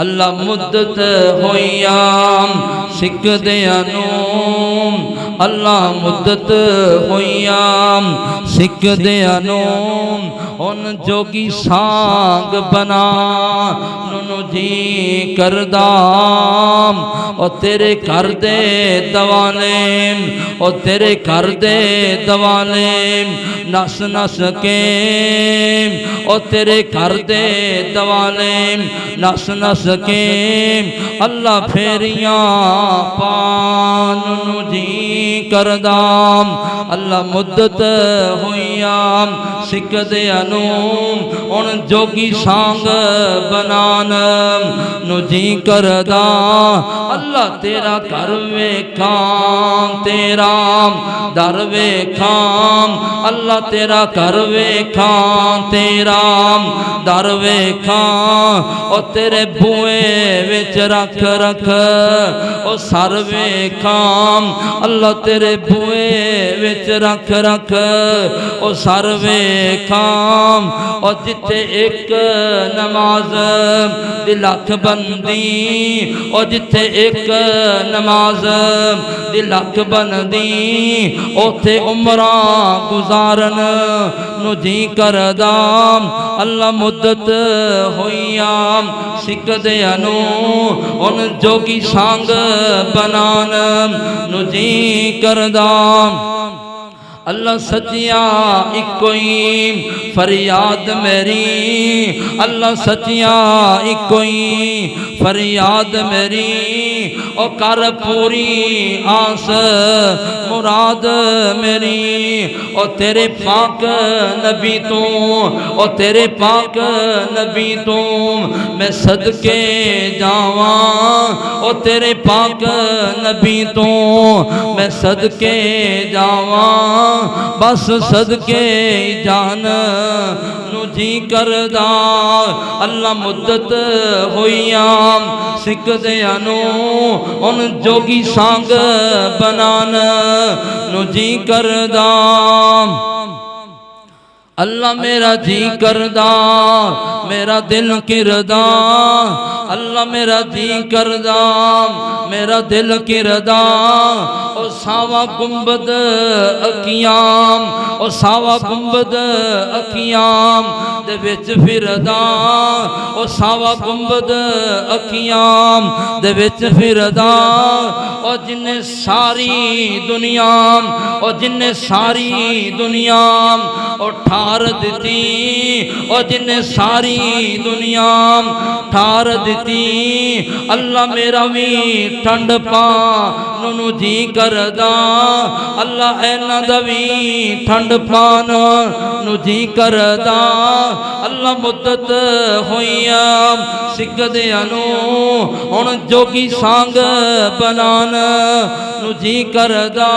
अल्लाह मुद्दत होइयाम सिक दयानू अल्लाह मुद्दत होइयाम सिक दयानू उन जोगी सांग बना नुनु जी करदाम ओ तेरे कर दे दवाने ओ तेरे कर दे दवाने नस नस के ओ तेरे कर दे दवाने नस नस के अल्लाह फेरियां पान नु जी करदाम अल्लाह मुद्दत होइयाम सिक दयानू उन जोगी सांग बनान नु जी करदा अल्लाह तेरा कर वेखां तेरा दर वेखां अल्लाह तेरा कर वेखां तेरा दर वेखां ओ तेरे बुए विच रख रख ओ सर वेखां अल्लाह तेरे बुए विच रख रख ओ सर वेखां ओ जिथे एक नमाज दी लख बंदी ओ जिथे एक नमाज दी लख बनदी ओथे उमरा गुजारन नु जी करदा अल्लाह मुद्दत होइयाम सिक दयानू उन जोगी सांग बनान नु जी करदा अल्लाह सचिया इकोई फरियाद मेरी अल्लाह सचिया इकोई फरियाद मेरी ओ कर पूरी आस मुराद मेरी ओ तेरे पाक नबी तू ओ तेरे पाक नबी तू मैं सदके जावा ओ तेरे पाक नबी तू मैं सदके जावा बस सदके जान नु जी करदा अल्लाह मुद्दत होइयाम सिक दयानू उन जोगी सांग बनान नु जी करदा अल्लाह मेरा जी करदा मेरा दिल किरदा अल्लाह मेरा जी करदा मेरा दिल किरदा ओ सावा गुंबद अखियाम ओ सावा गुंबद अखियाम दे विच फिरदा ओ सावा गुंबद अखियाम दे विच फिरदा ओ जिन्ने सारी दुनिया ओ जिन्ने सारी दुनिया ओ ठार दिती ओ जिन्ने सारी दुनिया ठार दिती अल्लाह मेरा भी ठंड पा नु जी करदा अल्लाह ऐना दा भी ठंड पान नु जी करदा अल्लाह मुद्दत होइयाम सिक दयानू हुण जोगी सांग बनान नु जी करदा।